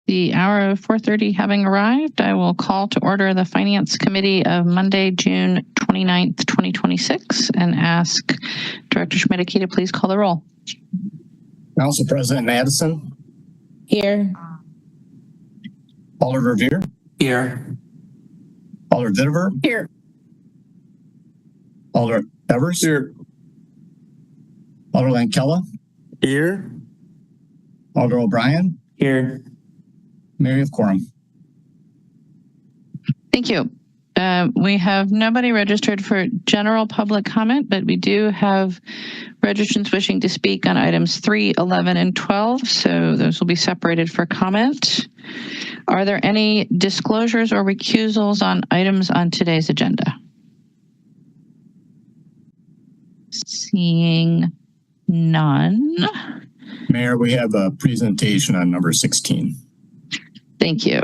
The hour of 4:30 having arrived, I will call to order the Finance Committee of Monday, June 29th, 2026, and ask Director Schmidtke to please call the roll. Council President Madison. Here. Alder Revere. Here. Alder Vitiver. Here. Alder Evers. Here. Alder Lankella. Here. Alder O'Brien. Here. Mary of Quorum. Thank you. We have nobody registered for general public comment, but we do have registrants wishing to speak on items 3, 11, and 12, so those will be separated for comment. Are there any disclosures or recusals on items on today's agenda? Seeing none. Mayor, we have a presentation on number 16. Thank you.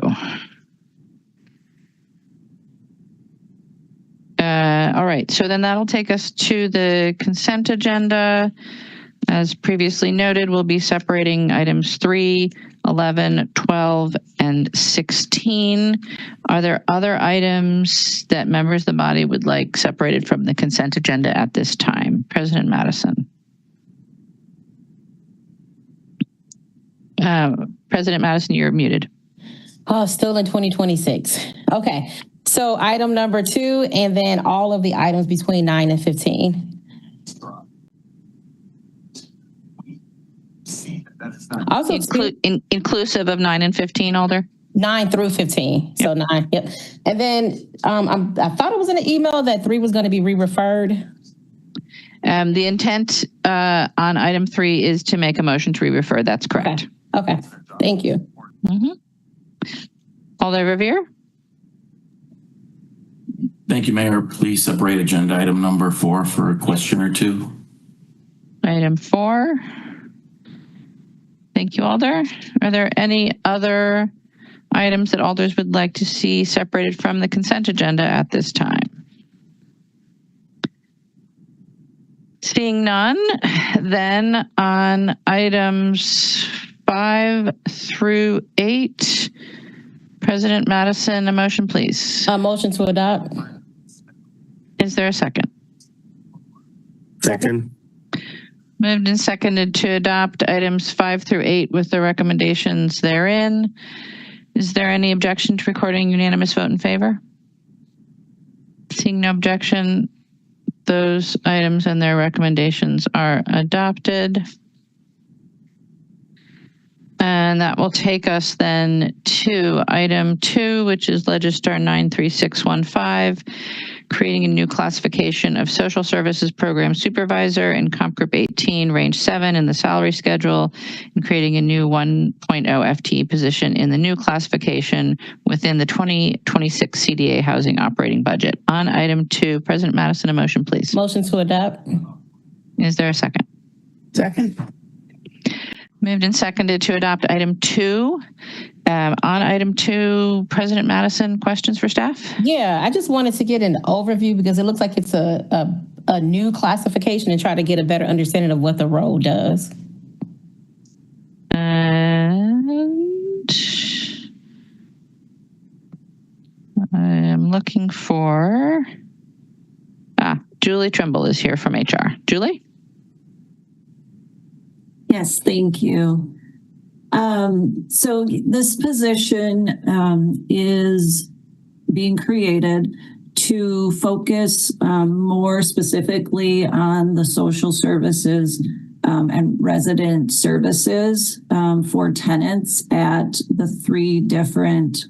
All right, so then that'll take us to the consent agenda. As previously noted, we'll be separating items 3, 11, 12, and 16. Are there other items that members of the body would like separated from the consent agenda at this time? President Madison. President Madison, you're muted. Oh, still in 2026. Okay. So item number 2, and then all of the items between 9 and 15. Also, inclusive of 9 and 15, Alder? 9 through 15. So 9. Yep. And then I thought it was in the email that 3 was going to be re-referred. The intent on item 3 is to make a motion to re-refer. That's correct. Okay. Thank you. Alder Revere? Thank you, Mayor. Please separate agenda item number 4 for a question or 2. Item 4. Thank you, Alder. Are there any other items that alders would like to see separated from the consent agenda at this time? Seeing none, then on items 5 through 8, President Madison, a motion, please. A motion to adopt. Is there a second? Second. Moved and seconded to adopt items 5 through 8 with the recommendations therein. Is there any objection to recording unanimous vote in favor? Seeing no objection, those items and their recommendations are adopted. And that will take us then to item 2, which is Legistar 93615, creating a new classification of social services program supervisor in Comp Group 18, range 7 in the salary schedule, and creating a new 1.0 FTE position in the new classification within the 2026 CDA housing operating budget. On item 2, President Madison, a motion, please. Motion to adopt. Is there a second? Second. Moved and seconded to adopt item 2. On item 2, President Madison, questions for staff? Yeah, I just wanted to get an overview because it looks like it's a new classification and try to get a better understanding of what the role does. And I'm looking for, Julie Trimble is here from HR. Julie? Yes, thank you. So this position is being created to focus more specifically on the social services and resident services for tenants at the 3 different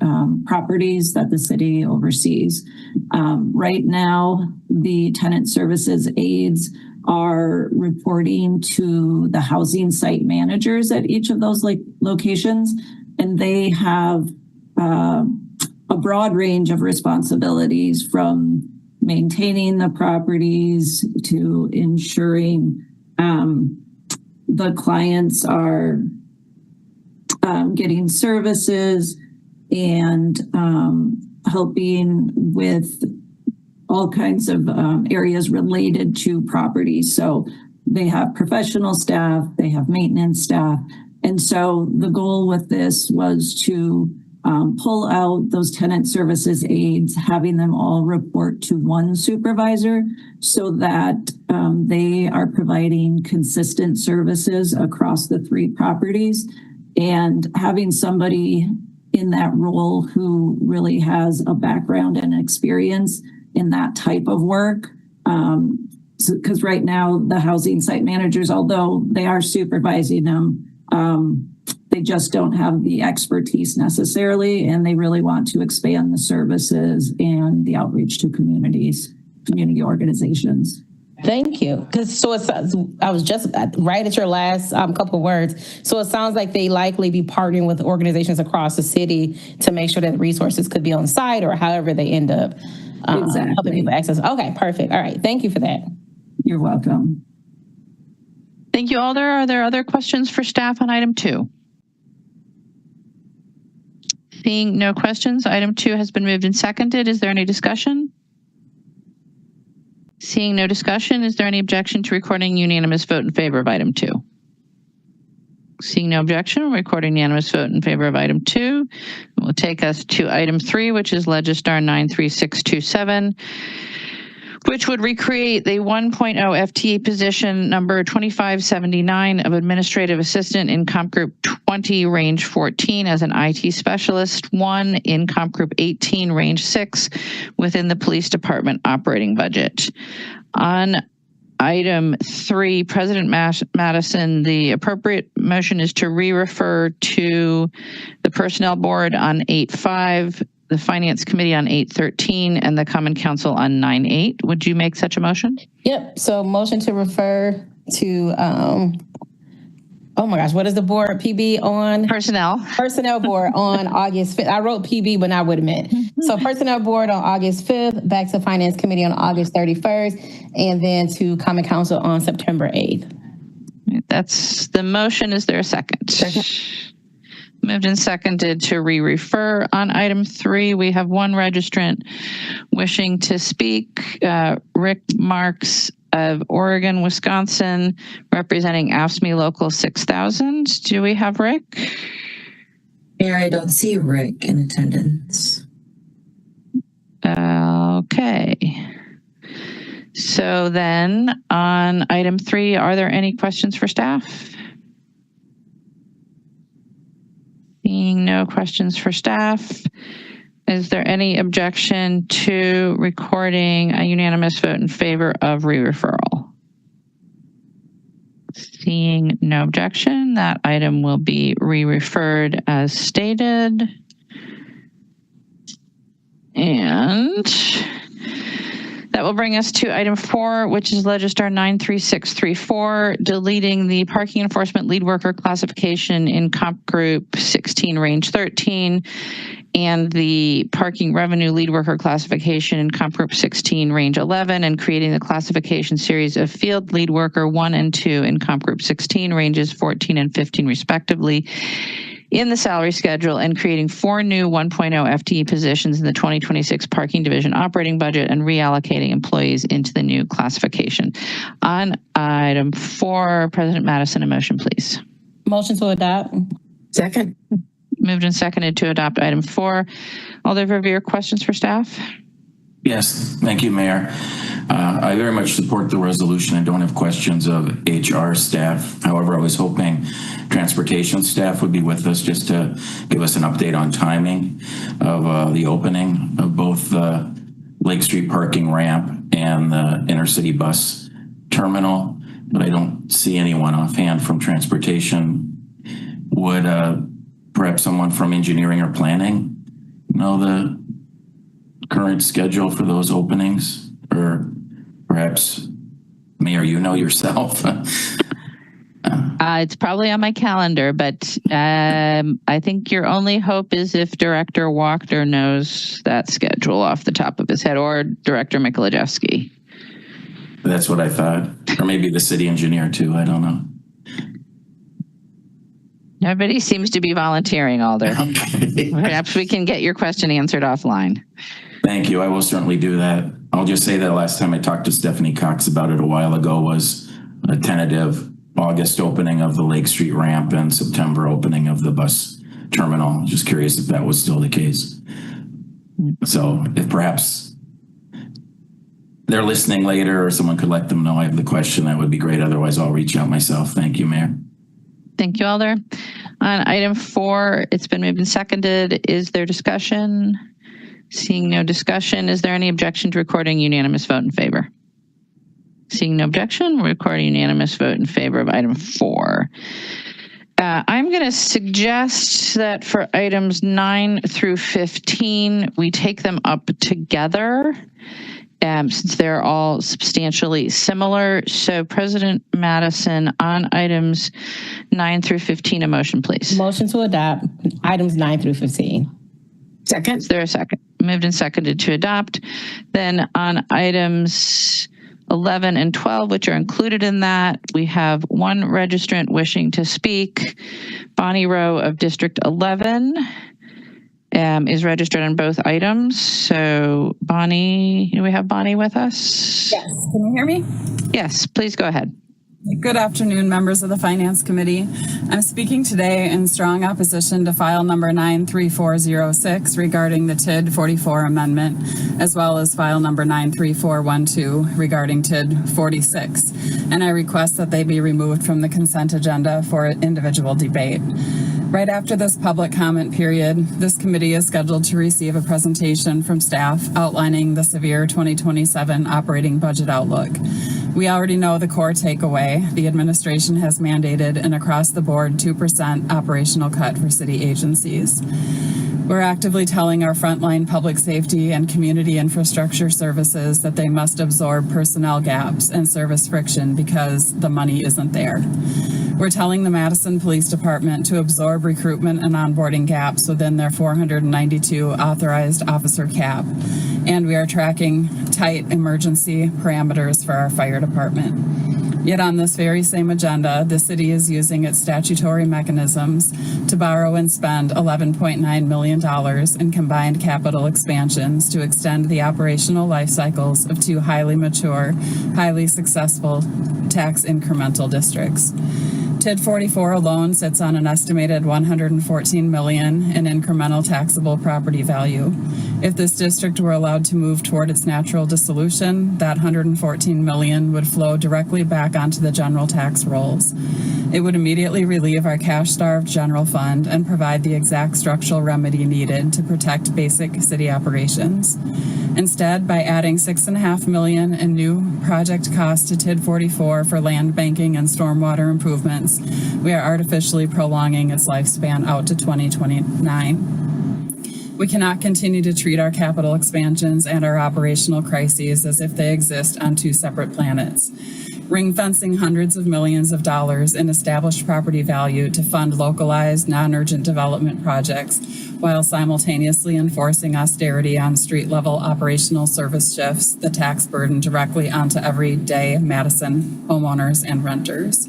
properties that the city oversees. Right now, the tenant services aides are reporting to the housing site managers at each of those locations, and they have a broad range of responsibilities from maintaining the properties to ensuring the clients are getting services and helping with all kinds of areas related to property. So they have professional staff, they have maintenance staff, And so the goal with this was to pull out those tenant services aides, having them all report to one supervisor so that they are providing consistent services across the 3 properties, and having somebody in that role who really has a background and experience in that type of work. Because right now the housing site managers, although they are supervising them, they just don't have the expertise necessarily, and they really want to expand the services and the outreach to community organizations. Thank you. Because I was just right at your last couple of words. So it sounds like they likely be partnering with organizations across the city to make sure that resources could be on site or however they end up helping people access. Okay, perfect. All right. Thank you for that. You're welcome. Thank you, Alder. Are there other questions for staff on item 2? Seeing no questions, item 2 has been moved and seconded. Is there any discussion? Seeing no discussion, is there any objection to recording unanimous vote in favor of item 2? Seeing no objection, recording unanimous vote in favor of item 2 will take us to item 3, which is Legistar 93627, which would recreate the 1.0 FTE position number 2579 of administrative assistant in Comp Group 20, range 14 as an IT specialist, 1 in Comp Group 18, range 6 within the police department operating budget. On item 3, President Madison, the appropriate motion is to re-refer to the Personnel Board on 8.5, the Finance Committee on 8.13, and the Common Council on 9.8. Would you make such a motion? Yep. So motion to refer to, oh my gosh, what is the board PB on? Personnel Board on August 5th. I wrote PB, but not what it meant. So Personnel Board on August 5th, back to Finance Committee on August 31st, and then to Common Council on September 8th. That's the motion. Is there a second? Moved and seconded to re-refer. On item 3, we have one registrant wishing to speak, Rick Marks of Oregon, Wisconsin, representing AFSCME Local 6000. Do we have Rick? Mayor, I don't see Rick in attendance. Okay. So then on item 3, are there any questions for staff? Seeing no questions for staff, is there any objection to recording a unanimous vote in favor of re-referral? Seeing no objection, that item will be re-referred as stated. And that will bring us to item 4, which is Legistar 93634, deleting the parking enforcement lead worker classification in Comp Group 16, range 13, and the parking revenue lead worker classification in Comp Group 16, range 11, and creating the classification series of field lead worker 1 and 2 in Comp Group 16, ranges 14 and 15 respectively, in the salary schedule, and creating 4 new 1.0 FTE positions in the 2026 parking division operating budget, and reallocating employees into the new classification. On item 4, President Madison, a motion, please. Motion to adopt. Second. Moved and seconded to adopt item 4. Alder Verveer, questions for staff? Yes, thank you, Mayor. I very much support the resolution. I don't have questions of HR staff. However, I was hoping transportation staff would be with us just to give us an update on timing of the opening of both the Lake Street parking ramp and the intercity bus terminal, but I don't see anyone offhand from transportation. Would perhaps someone from engineering or planning know the current schedule for those openings? Or perhaps, Mayor, you know yourself. It's probably on my calendar, but I think your only hope is if Director Wachter knows that schedule off the top of his head, or Director Mikolajewski. That's what I thought. Or maybe the city engineer too, I don't know. Nobody seems to be volunteering, Alder. Okay. Perhaps we can get your question answered offline. Thank you. I will certainly do that. I'll just say that last time I talked to Stephanie Cox about it a while ago was a tentative August opening of the Lake Street ramp and September opening of the bus terminal. Just curious if that was still the case. So if perhaps they're listening later or someone could let them know I have the question, that would be great. Otherwise, I'll reach out myself. Thank you, Mayor. Thank you, Alder. On item 4, it's been moved and seconded. Is there discussion? Seeing no discussion, is there any objection to recording unanimous vote in favor? Seeing no objection, we're recording unanimous vote in favor of item 4. I'm going to suggest that for items 9 through 15, we take them up together since they're all substantially similar. So President Madison, on items 9 through 15, a motion, please. Motion to adopt items 9 through 15. Second. Is there a second? Moved and seconded to adopt. Then on items 11 and 12, which are included in that, we have one registrant wishing to speak. Bonnie Rowe of District 11 is registered on both items. So Bonnie, do we have Bonnie with us? Yes. Can you hear me? Yes, please go ahead. Good afternoon, members of the Finance Committee. I'm speaking today in strong opposition to file number 93406 regarding the TID 44 amendment, as well as file number 93412 regarding TID 46. And I request that they be removed from the consent agenda for individual debate. Right after this public comment period, this committee is scheduled to receive a presentation from staff outlining the severe 2027 operating budget outlook. We already know the core takeaway. The administration has mandated an across-the-board 2% operational cut for city agencies. We're actively telling our frontline public safety and community infrastructure services that they must absorb personnel gaps and service friction because the money isn't there. We're telling the Madison Police Department to absorb recruitment and onboarding gaps within their 492 authorized officer cap. And we are tracking tight emergency parameters for our fire department. Yet on this very same agenda, the city is using its statutory mechanisms to borrow and spend $11.9 million in combined capital expansions to extend the operational life cycles of 2 highly mature, highly successful tax incremental districts. TID 44 alone sits on an estimated $114 million in incremental taxable property value. If this district were allowed to move toward its natural dissolution, that $114 million would flow directly back onto the general tax rolls. It would immediately relieve our cash-starved general fund and provide the exact structural remedy needed to protect basic city operations. Instead, by adding $6.5 million in new project costs to TID 44 for land banking and stormwater improvements, we are artificially prolonging its lifespan out to 2029. We cannot continue to treat our capital expansions and our operational crises as if they exist on 2 separate planets. Ring-fencing hundreds of millions of dollars in established property value to fund localized, non-urgent development projects while simultaneously enforcing austerity on street-level operational service shifts the tax burden directly onto everyday Madison homeowners and renters.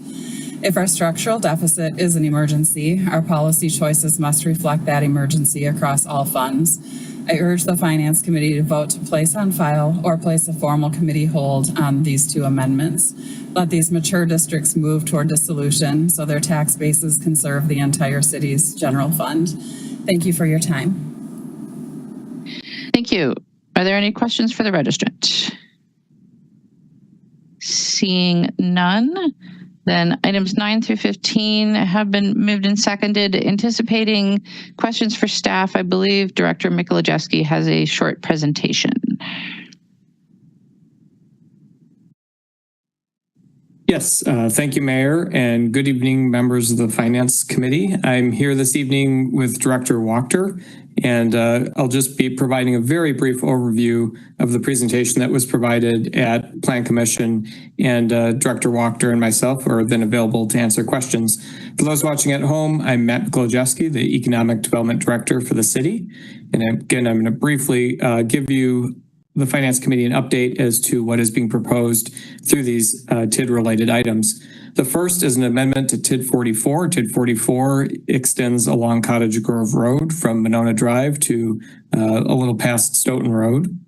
If our structural deficit is an emergency, our policy choices must reflect that emergency across all funds. I urge the Finance Committee to vote to place on file or place a formal committee hold on these 2 amendments. Let these mature districts move toward dissolution so their tax bases can serve the entire city's general fund. Thank you for your time. Thank you. Are there any questions for the registrant? Seeing none, then items 9 through 15 have been moved and seconded. Anticipating questions for staff, I believe Director Mikolajewski has a short presentation. Yes, thank you, Mayor, and good evening, members of the Finance Committee. I'm here this evening with Director Wachter, and I'll just be providing a very brief overview of the presentation that was provided at Plan Commission, and Director Wachter and myself are then available to answer questions. For those watching at home, I'm Matt Mikolajewski, the Economic Development Director for the city, and again, I'm going to briefly give you the Finance Committee an update as to what is being proposed through these TID-related items. The first is an amendment to TID 44. TID 44 extends along Cottage Grove Road from Monona Drive to a little past Stoughton Road.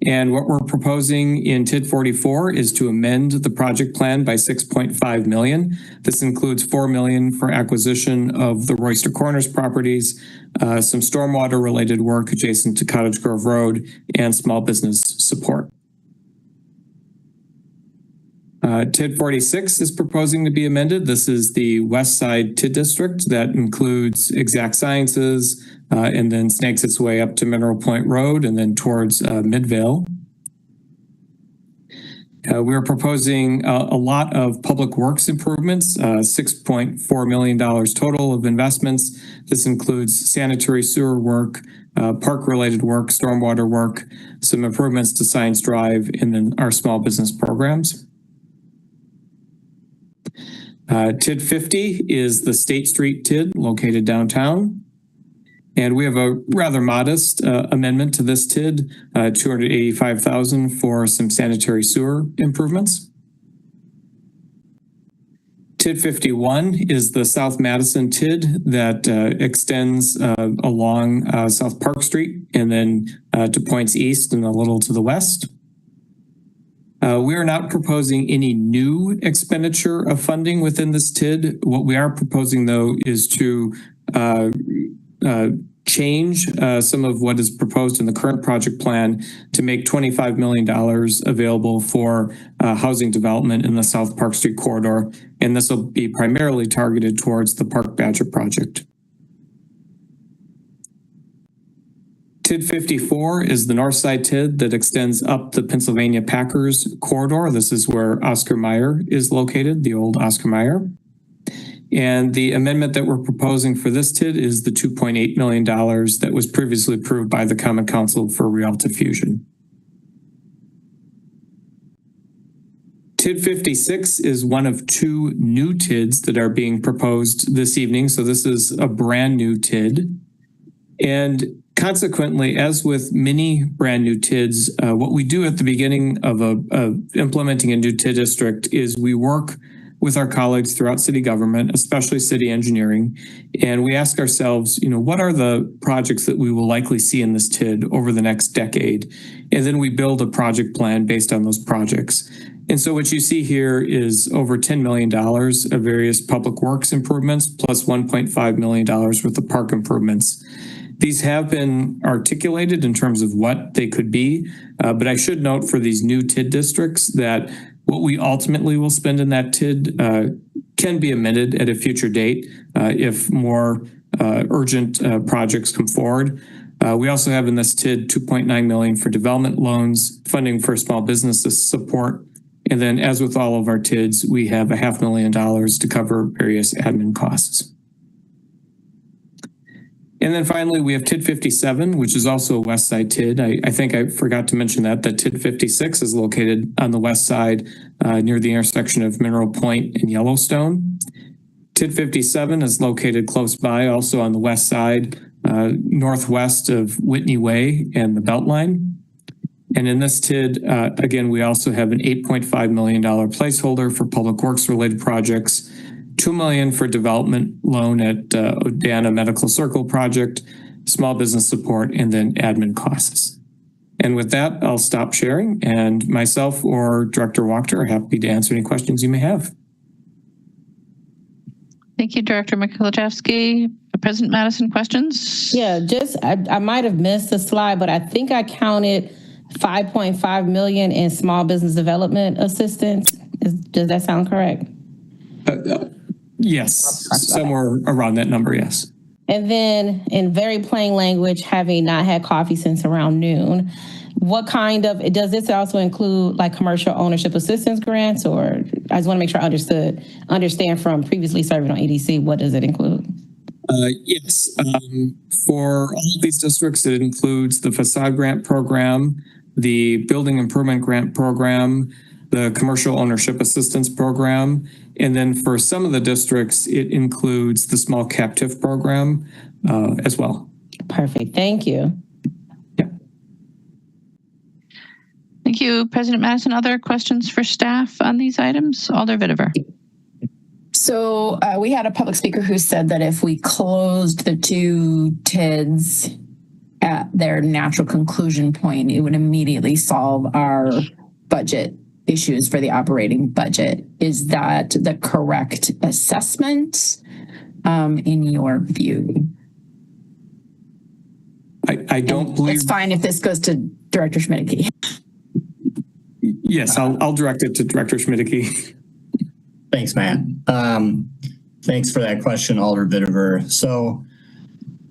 And what we're proposing in TID 44 is to amend the project plan by $6.5 million. This includes $4 million for acquisition of the Royster Corners properties, some stormwater related work adjacent to Cottage Grove Road, and small business support. TID 46 is proposing to be amended. This is the West Side TID district that includes Exact Sciences and then snakes its way up to Mineral Point Road and then towards Midvale. We're proposing a lot of public works improvements, $6.4 million total of investments. This includes sanitary sewer work, park-related work, stormwater work, some improvements to Science Drive, and then our small business programs. TID 50 is the State Street TID located downtown. And we have a rather modest amendment to this TID, $285,000 for some sanitary sewer improvements. TID 51 is the South Madison TID that extends along South Park Street and then to points east and a little to the west. We are not proposing any new expenditure of funding within this TID. What we are proposing, though, is to change some of what is proposed in the current project plan to make $25 million available for housing development in the South Park Street corridor. And this will be primarily targeted towards the Park Badger project. TID 54 is the north side TID that extends up the Pennsylvania Packers corridor. This is where Oscar Mayer is located, the old Oscar Mayer. And the amendment that we're proposing for this TID is the $2.8 million that was previously approved by the Common Council for Rialto Fusion. TID 56 is one of two new TIDs that are being proposed this evening. So this is a brand new TID. And consequently, as with many brand new TIDs, what we do at the beginning of implementing a new TID district is we work with our colleagues throughout city government, especially city engineering, and we ask ourselves, what are the projects that we will likely see in this TID over the next decade? And then we build a project plan based on those projects. And so what you see here is over $10 million of various public works improvements, plus $1.5 million worth of park improvements. These have been articulated in terms of what they could be, but I should note for these new TID districts that what we ultimately will spend in that TID can be amended at a future date if more urgent projects come forward. We also have in this TID $2.9 million for development loans, funding for small businesses support, and then as with all of our TIDs, we have $500,000 to cover various admin costs. And then finally, we have TID 57, which is also a west side TID. I think I forgot to mention that TID 56 is located on the west side near the intersection of Mineral Point and Yellowstone. TID 57 is located close by, also on the west side, northwest of Whitney Way and the Beltline. And in this TID, again, we also have an $8.5 million placeholder for public works related projects, $2 million for development loan at Odana Medical Circle project, small business support, and then admin costs. And with that, I'll stop sharing, and myself or Director Wachter are happy to answer any questions you may have. Thank you, Director Mikulajewski. President Madison, questions? Yeah, I might have missed the slide, but I think I counted $5.5 million in small business development assistance. Does that sound correct? Yes, somewhere around that number, yes. And then in very plain language, having not had coffee since around noon, what kind of, does this also include like commercial ownership assistance grants, or I just want to make sure I understand from previously serving on EDC, what does it include? Yes, for all of these districts, it includes the facade grant program, the building improvement grant program, the commercial ownership assistance program, and then for some of the districts, it includes the small cap TIF program as well. Perfect. Thank you. Yeah. Thank you, President Madison. Other questions for staff on these items? Alder Vitever. So we had a public speaker who said that if we closed the two TIDs, at their natural conclusion point, it would immediately solve our budget issues for the operating budget. Is that the correct assessment in your view? I don't believe. It's fine if this goes to Director Schmidtke. Yes, I'll direct it to Director Schmidtke. Thanks, Matt. Thanks for that question, Alder Vitever. So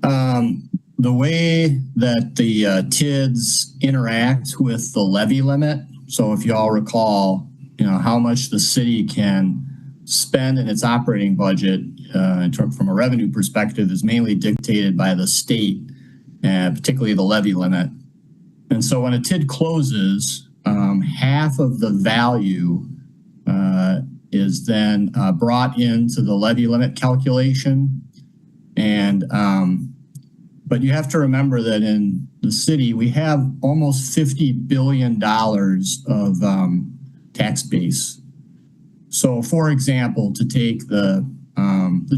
the way that the TIDs interact with the levy limit, so if you all recall, how much the city can spend in its operating budget from a revenue perspective is mainly dictated by the state, and particularly the levy limit. And so when a TID closes, half of the value is then brought into the levy limit calculation. And but you have to remember that in the city, we have almost $50 billion of tax base. So for example, to take the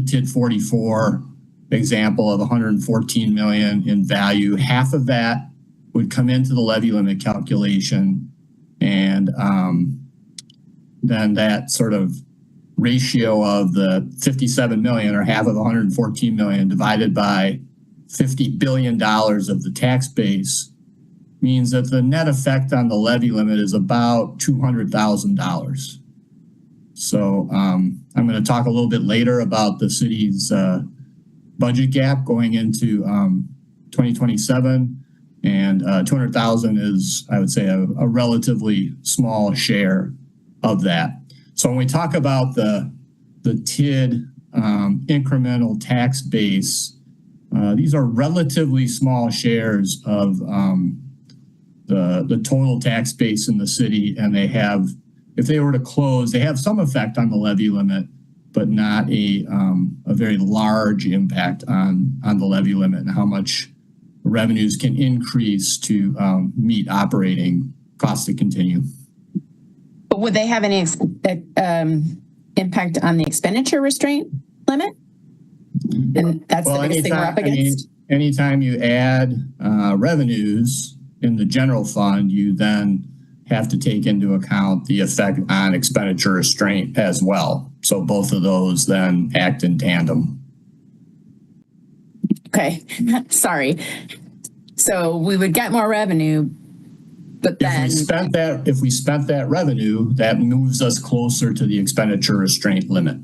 TID 44 example of 114 million in value, half of that would come into the levy limit calculation. And then that sort of ratio of the 57 million or half of 114 million divided by $50 billion of the tax base means that the net effect on the levy limit is about $200,000. So I'm going to talk a little bit later about the city's budget gap going into 2027, and 200,000 is, I would say, a relatively small share of that. So when we talk about the TID incremental tax base, these are relatively small shares of the total tax base in the city, and they have, if they were to close, they have some effect on the levy limit, but not a very large impact on the levy limit and how much revenues can increase to meet operating costs to continue. But would they have any impact on the expenditure restraint limit? And that's the biggest thing we're up against. Anytime you add revenues in the general fund, you then have to take into account the effect on expenditure restraint as well. So both of those then act in tandem. Okay, sorry. So we would get more revenue, but then if we spent that revenue, that moves us closer to the expenditure restraint limit.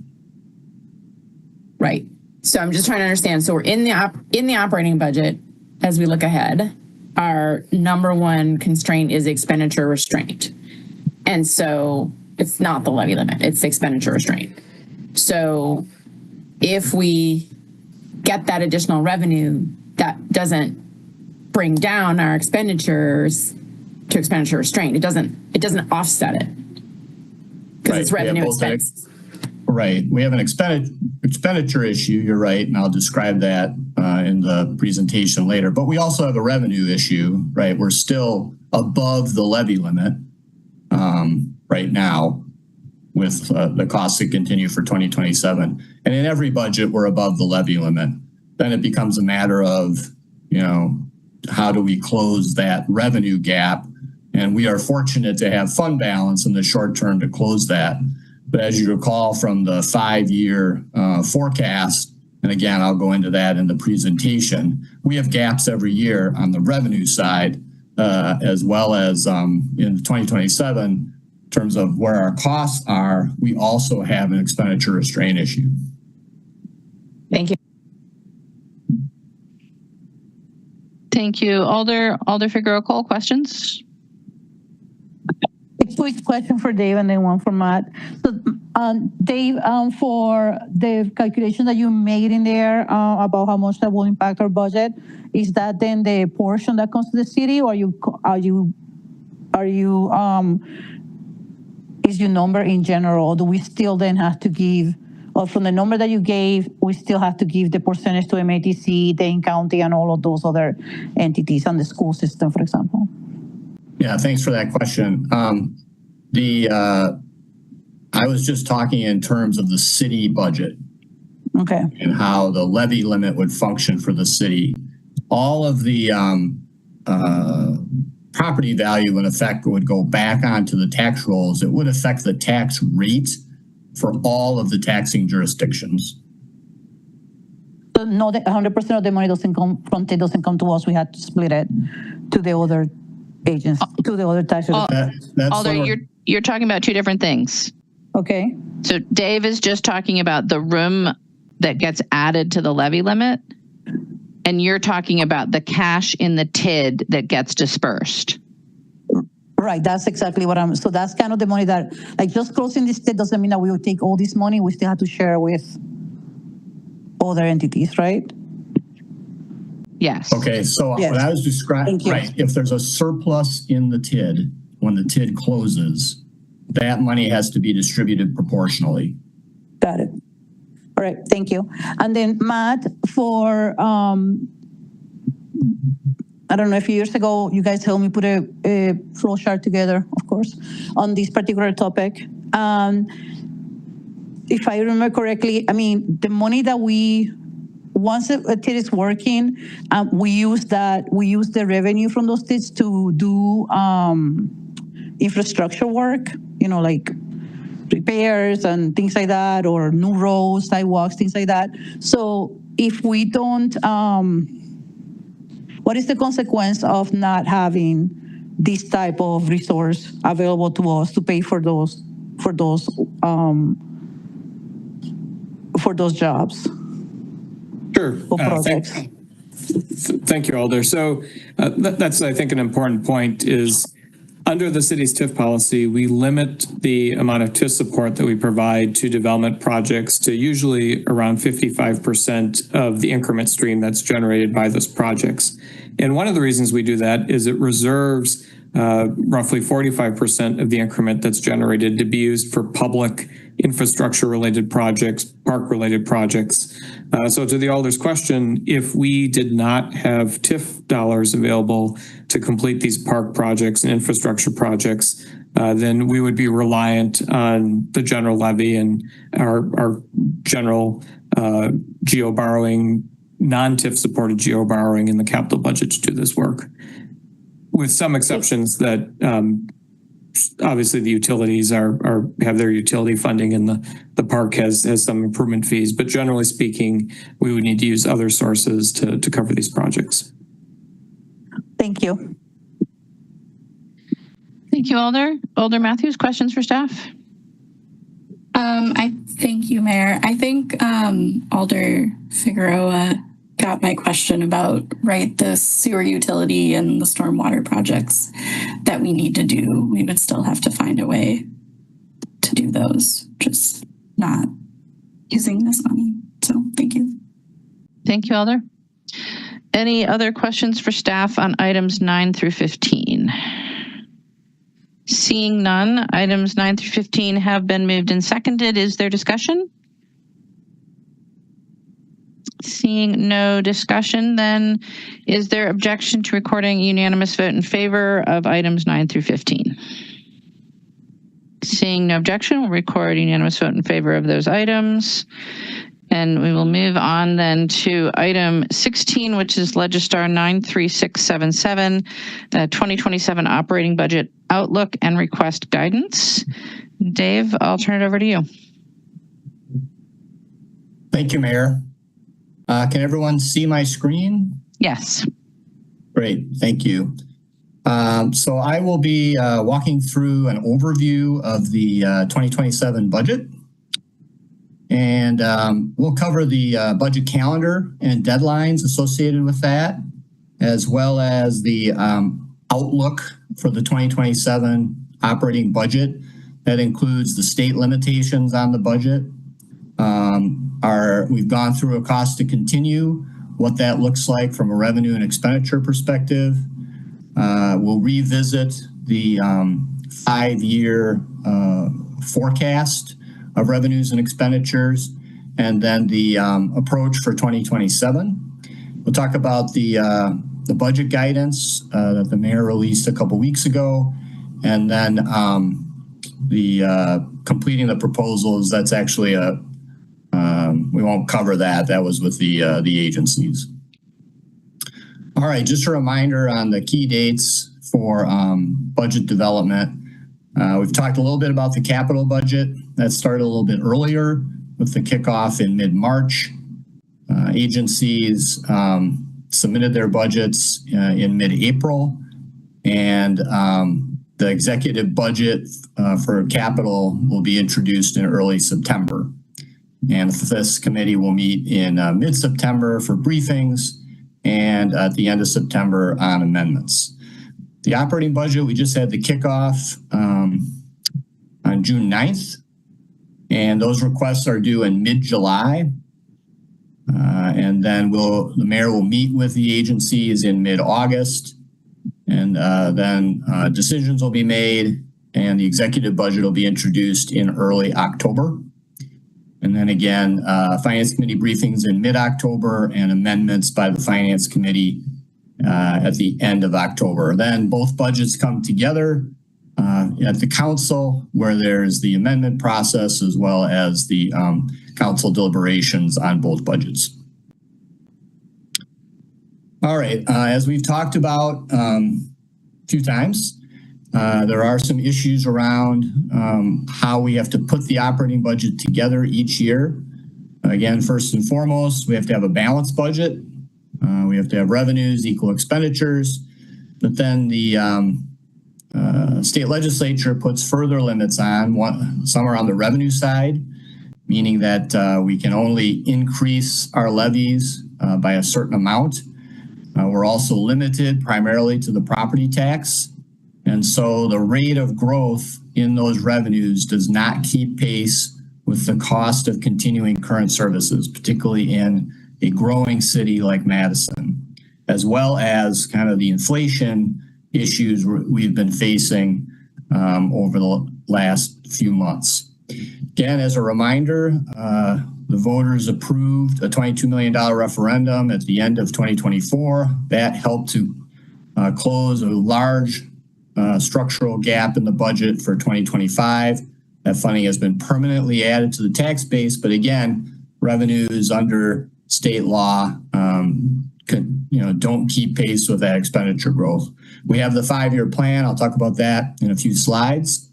Right. So I'm just trying to understand. So we're in the operating budget as we look ahead. Our number one constraint is expenditure restraint. And so it's not the levy limit, it's the expenditure restraint. So if we get that additional revenue, that doesn't bring down our expenditures to expenditure restraint. It doesn't offset it because it's revenue expense. Right. We have an expenditure issue, you're right, and I'll describe that in the presentation later. But we also have a revenue issue, right? We're still above the levy limit right now with the costs that continue for 2027. And in every budget, we're above the levy limit. Then it becomes a matter of, how do we close that revenue gap? And we are fortunate to have fund balance in the short term to close that. But as you recall from the 5-year forecast, and again, I'll go into that in the presentation, we have gaps every year on the revenue side, as well as in 2027, in terms of where our costs are, we also have an expenditure restraint issue. Thank you. Thank you. Alder Figueroa Cole, questions? A quick question for Dave and then one for Matt. So, Dave, for the calculation that you made in there about how much that will impact our budget, is that then the portion that comes to the city, or is your number in general? Do we still then have to give, or from the number that you gave, we still have to give the percentage to MATC, Dane County, and all of those other entities and the school system, for example? Yeah, thanks for that question. I was just talking in terms of the city budget. Okay. And how the levy limit would function for the city. all of the property value in effect would go back onto the tax rolls. It would affect the tax rate for all of the taxing jurisdictions. So no, 100% of the money doesn't come from TID, doesn't come to us. We had to split it to the other agents, to the other taxes. Alder, you're talking about two different things. Okay. So Dave is just talking about the room that gets added to the levy limit, and you're talking about the cash in the TID that gets dispersed. Right, that's exactly what so that's kind of the money that, like, just closing this TID doesn't mean that we will take all this money. We still have to share with other entities, right? Yes. Okay, so Yes. what I was describing, right, if there's a surplus in the TID, when the TID closes, that money has to be distributed proportionally. Got it. All right, thank you. And then Matt, for, I don't know, a few years ago, you guys helped me put a flow chart together, of course, on this particular topic. If I remember correctly, I mean, the money that once a TID is working, we use the revenue from those TIDs to do infrastructure work, you know, like repairs and things like that, or new roads, sidewalks, things like that. So if we don't, what is the consequence of not having this type of resource available to us to pay for those jobs? Sure. Or projects? Thank you, Alder. So that's, I think, an important point is under the city's TIF policy, we limit the amount of TIF support that we provide to development projects to usually around 55% of the increment stream that's generated by those projects. And one of the reasons we do that is it reserves roughly 45% of the increment that's generated to be used for public infrastructure-related projects, park-related projects. So to the Alder's question, if we did not have TIF dollars available to complete these park projects and infrastructure projects, then we would be reliant on the general levy and our general GO borrowing, non-TIF supported GO borrowing in the capital budget to do this work. With some exceptions that obviously the utilities have their utility funding, and the park has some improvement fees, but generally speaking, we would need to use other sources to cover these projects. Thank you. Thank you, Alder. Alder Matthews, questions for staff? I thank you, Mayor. I think Alder Figueroa got my question about, right, the sewer utility and the stormwater projects that we need to do. We would still have to find a way to do those, just not using this money. So thank you. Thank you, Alder. Any other questions for staff on items 9 through 15? Seeing none, items 9 through 15 have been moved and seconded. Is there discussion? Seeing no discussion, then is there objection to recording a unanimous vote in favor of items 9 through 15? Seeing no objection, we'll record a unanimous vote in favor of those items. And we will move on then to item 16, which is Legistar 93677, 2027 operating budget outlook and request guidance. Dave, I'll turn it over to you. Thank you, Mayor. Can everyone see my screen? Yes. Great, thank you. So I will be walking through an overview of the 2027 budget. And we'll cover the budget calendar and deadlines associated with that, as well as the outlook for the 2027 operating budget. That includes the state limitations on the budget. We've gone through a cost to continue, what that looks like from a revenue and expenditure perspective. We'll revisit the 5-year forecast of revenues and expenditures, and then the approach for 2027. We'll talk about the budget guidance that the mayor released a couple weeks ago, and then the completing the proposals. That's actually we won't cover that. That was with the agencies. All right, just a reminder on the key dates for budget development. We've talked a little bit about the capital budget. That started a little bit earlier with the kickoff in mid-March. Agencies submitted their budgets in mid-April, and the executive budget for capital will be introduced in early September. And this committee will meet in mid-September for briefings and at the end of September on amendments. The operating budget, we just had the kickoff on June 9th, and those requests are due in mid-July. And then the mayor will meet with the agencies in mid-August, and then decisions will be made, and the executive budget will be introduced in early October. And then again, Finance Committee briefings in mid-October and amendments by the Finance Committee at the end of October. Then both budgets come together at the council, where there's the amendment process as well as the council deliberations on both budgets. All right, as we've talked about a few times, there are some issues around how we have to put the operating budget together each year. Again, first and foremost, we have to have a balanced budget. We have to have revenues equal expenditures, but then the state legislature puts further limits on. Some are on the revenue side, meaning that we can only increase our levies by a certain amount. We're also limited primarily to the property tax. And so the rate of growth in those revenues does not keep pace with the cost of continuing current services, particularly in a growing city like Madison, as well as kind of the inflation issues we've been facing over the last few months. Again, as a reminder, the voters approved a $22 million referendum at the end of 2024. That helped to close a large structural gap in the budget for 2025. That funding has been permanently added to the tax base, but again, revenues under state law don't keep pace with that expenditure growth. We have the 5-year plan. I'll talk about that in a few slides.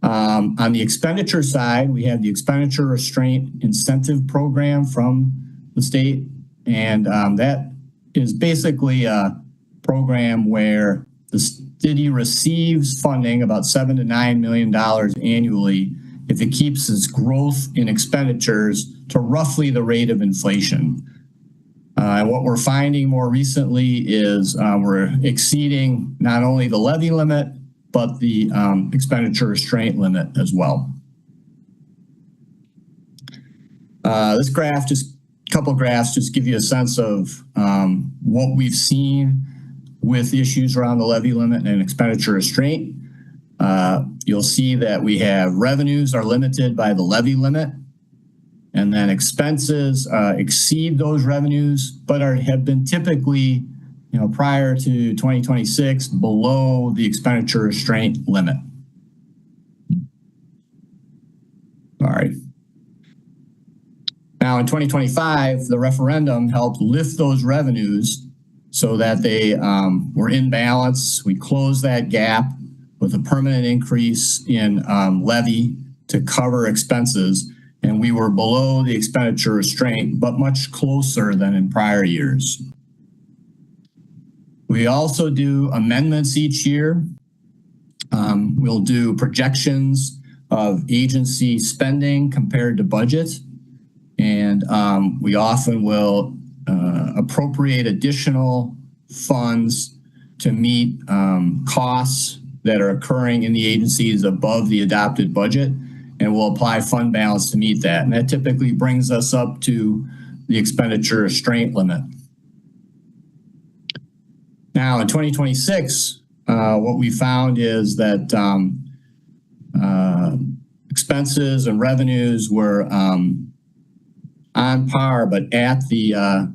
On the expenditure side, we have the expenditure restraint incentive program from the state, and that is basically a program where the city receives funding about $7 to $9 million annually if it keeps its growth in expenditures to roughly the rate of inflation. And what we're finding more recently is we're exceeding not only the levy limit, but the expenditure restraint limit as well. This graph, just a couple of graphs, just give you a sense of what we've seen with issues around the levy limit and expenditure restraint. You'll see that we have revenues are limited by the levy limit, and then expenses exceed those revenues, but have been typically, prior to 2026, below the expenditure restraint limit. All right. Now in 2025, the referendum helped lift those revenues so that they were in balance. We closed that gap with a permanent increase in levy to cover expenses, and we were below the expenditure restraint, but much closer than in prior years. We also do amendments each year. We'll do projections of agency spending compared to budget, and we often will appropriate additional funds to meet costs that are occurring in the agencies above the adopted budget, and we'll apply fund balance to meet that. And that typically brings us up to the expenditure restraint limit. Now in 2026, what we found is that expenses and revenues were on par, but at the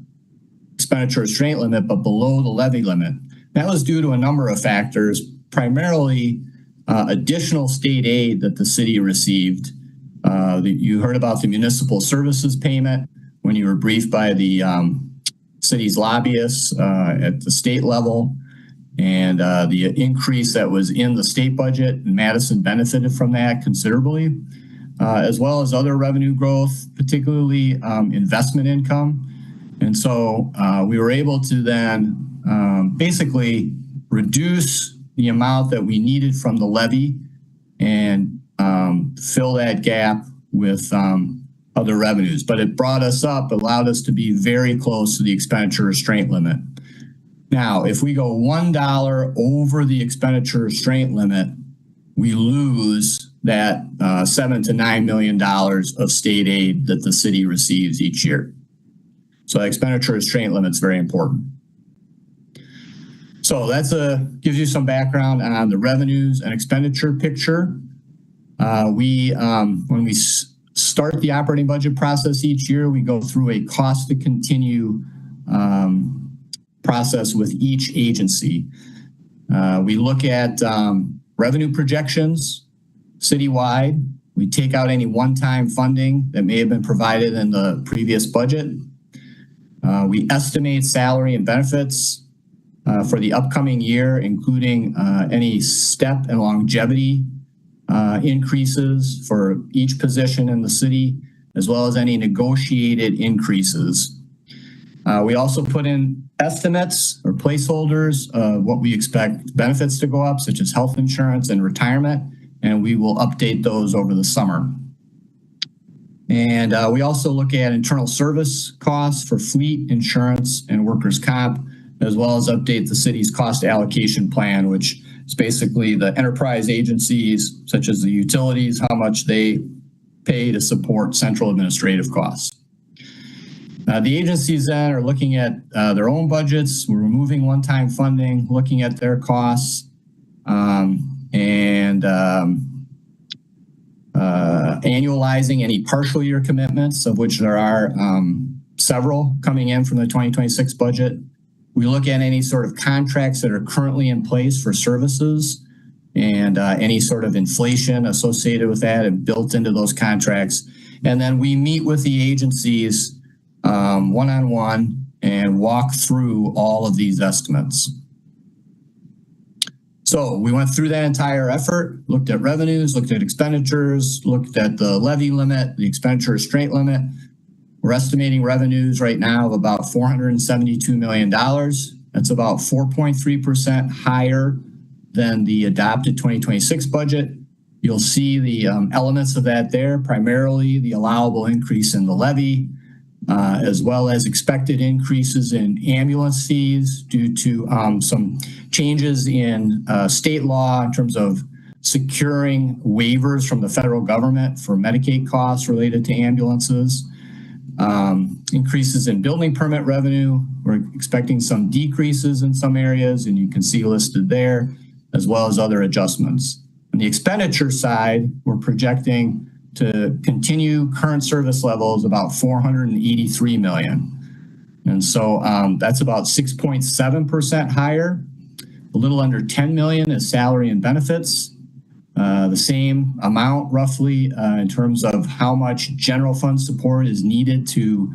expenditure restraint limit, but below the levy limit. That was due to a number of factors, primarily additional state aid that the city received. You heard about the municipal services payment when you were briefed by the city's lobbyists at the state level. And the increase that was in the state budget, Madison benefited from that considerably, as well as other revenue growth, particularly investment income. And so we were able to then basically reduce the amount that we needed from the levy and fill that gap with other revenues. But it brought us up, allowed us to be very close to the expenditure restraint limit. Now, if we go $1 over the expenditure restraint limit, we lose that $7 to $9 million of state aid that the city receives each year. So the expenditure restraint limit is very important. So that's gives you some background on the revenues and expenditure picture. When we start the operating budget process each year, we go through a cost to continue process with each agency. We look at revenue projections citywide. We take out any one-time funding that may have been provided in the previous budget. We estimate salary and benefits for the upcoming year, including any step and longevity increases for each position in the city, as well as any negotiated increases. We also put in estimates or placeholders of what we expect benefits to go up, such as health insurance and retirement, and we will update those over the summer. And we also look at internal service costs for fleet, insurance, and workers' comp, as well as update the city's cost allocation plan, which is basically the enterprise agencies, such as the utilities, how much they pay to support central administrative costs. The agencies then are looking at their own budgets. We're removing one-time funding, looking at their costs, and annualizing any partial year commitments, of which there are several coming in from the 2026 budget. We look at any sort of contracts that are currently in place for services and any sort of inflation associated with that and built into those contracts. And then we meet with the agencies one-on-one and walk through all of these estimates. So we went through that entire effort, looked at revenues, looked at expenditures, looked at the levy limit, the expenditure restraint limit. We're estimating revenues right now of about $472 million. That's about 4.3% higher than the adopted 2026 budget. You'll see the elements of that there, primarily the allowable increase in the levy, as well as expected increases in ambulance fees due to some changes in state law in terms of securing waivers from the federal government for Medicaid costs related to ambulances. Increases in building permit revenue. We're expecting some decreases in some areas, and you can see listed there, as well as other adjustments. On the expenditure side, we're projecting to continue current service levels about $483 million. And so that's about 6.7% higher. A little under $10 million is salary and benefits. The same amount roughly in terms of how much general fund support is needed to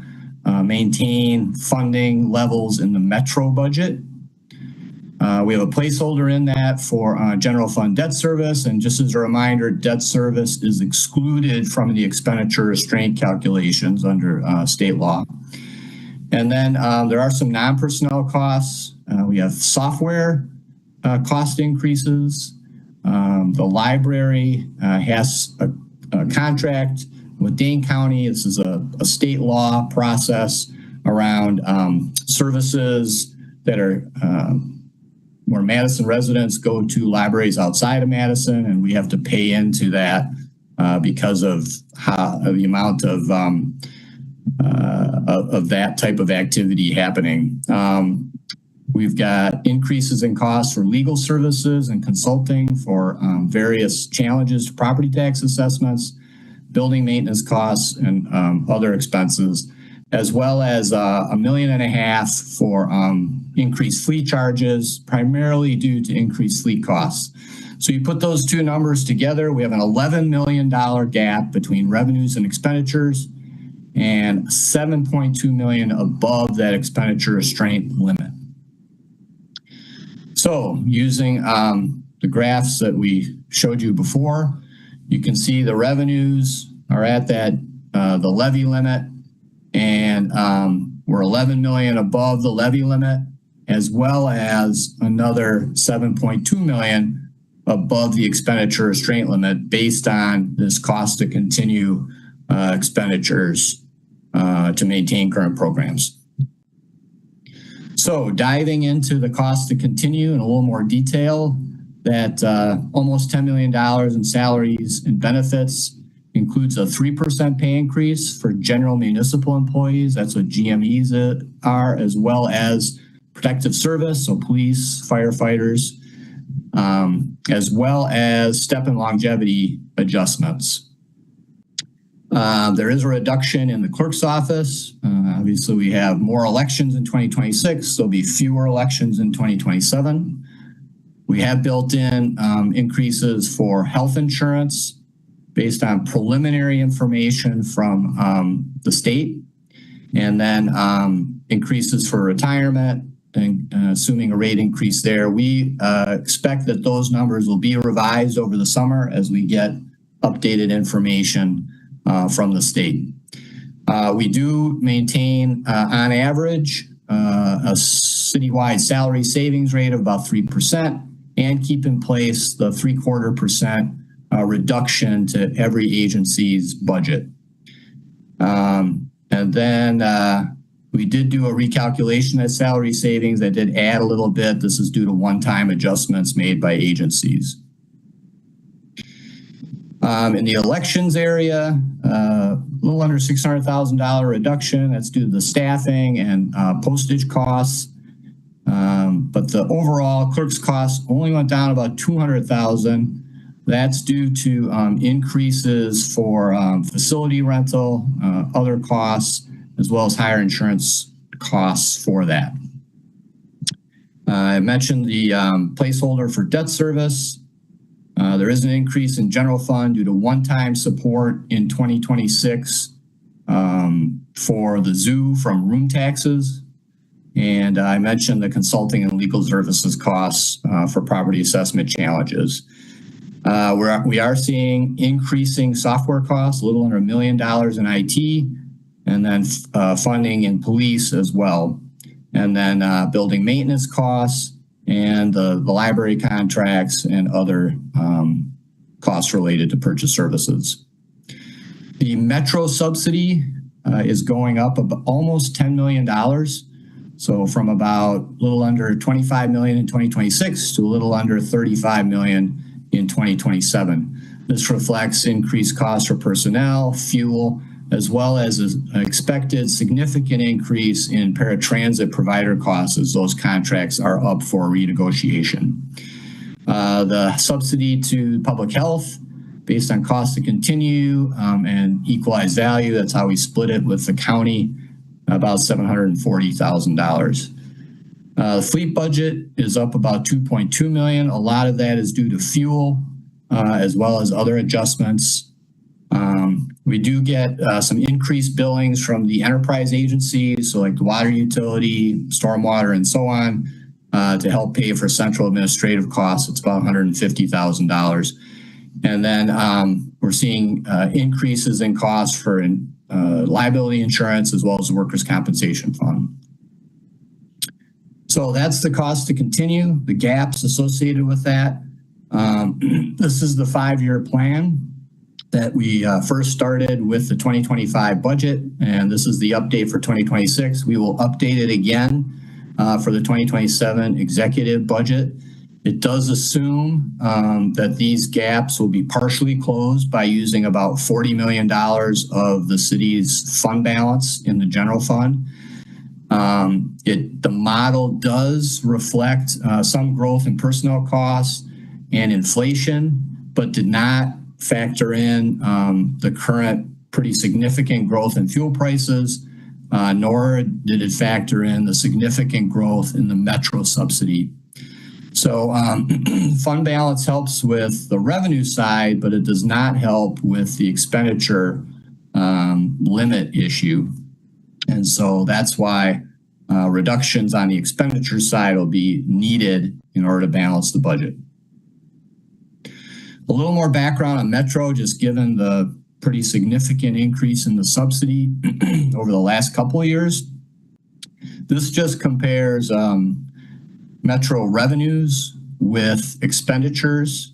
maintain funding levels in the metro budget. We have a placeholder in that for general fund debt service. And just as a reminder, debt service is excluded from the expenditure restraint calculations under state law. And then there are some non-personnel costs. We have software cost increases. The library has a contract with Dane County. This is a state law process around services that are where Madison residents go to libraries outside of Madison, and we have to pay into that because of the amount of that type of activity happening. We've got increases in costs for legal services and consulting for various challenges to property tax assessments, building maintenance costs, and other expenses, as well as $1.5 million for increased fleet charges, primarily due to increased fleet costs. So you put those two numbers together, we have an $11 million gap between revenues and expenditures. and $7.2 million above that expenditure restraint limit. So using the graphs that we showed you before, you can see the revenues are at that the levy limit, and we're 11 million above the levy limit, as well as another 7.2 million above the expenditure restraint limit based on this cost to continue expenditures to maintain current programs. So diving into the cost to continue in a little more detail, that almost $10 million in salaries and benefits includes a 3% pay increase for general municipal employees. That's what GMEs are, as well as protective service, so police, firefighters, as well as step and longevity adjustments. There is a reduction in the clerk's office. Obviously, we have more elections in 2026. There'll be fewer elections in 2027. We have built in increases for health insurance based on preliminary information from the state, and then increases for retirement, and assuming a rate increase there. We expect that those numbers will be revised over the summer as we get updated information from the state. We do maintain, on average, a citywide salary savings rate of about 3% and keep in place the 0.75% reduction to every agency's budget. And then we did do a recalculation of salary savings that did add a little bit. This is due to one-time adjustments made by agencies. In the elections area, a little under $600,000 reduction. That's due to the staffing and postage costs. But the overall clerk's costs only went down about $200,000. That's due to increases for facility rental, other costs, as well as higher insurance costs for that. I mentioned the placeholder for debt service. There is an increase in general fund due to one-time support in 2026 for the zoo from room taxes. And I mentioned the consulting and legal services costs for property assessment challenges. We are seeing increasing software costs, a little under $1 million in IT, and then funding in police as well. And then building maintenance costs and the library contracts and other costs related to purchase services. The Metro subsidy is going up almost $10 million. So from about a little under 25 million in 2026 to a little under 35 million in 2027. This reflects increased costs for personnel, fuel, as well as an expected significant increase in paratransit provider costs as those contracts are up for renegotiation. The subsidy to public health based on cost to continue and equalized value, that's how we split it with the county, about $740,000. The fleet budget is up about 2.2 million. A lot of that is due to fuel as well as other adjustments. We do get some increased billings from the enterprise agencies, so like the water utility, stormwater, and so on, to help pay for central administrative costs. It's about $150,000. And then we're seeing increases in costs for liability insurance as well as the workers' compensation fund. So that's the cost to continue, the gaps associated with that. This is the 5-year plan that we first started with the 2025 budget, and this is the update for 2026. We will update it again for the 2027 executive budget. It does assume that these gaps will be partially closed by using about $40 million of the city's fund balance in the general fund. The model does reflect some growth in personnel costs and inflation, but did not factor in the current pretty significant growth in fuel prices, nor did it factor in the significant growth in the Metro subsidy. So fund balance helps with the revenue side, but it does not help with the expenditure limit issue. And so that's why reductions on the expenditure side will be needed in order to balance the budget. A little more background on Metro, just given the pretty significant increase in the subsidy over the last couple of years. This just compares Metro revenues with expenditures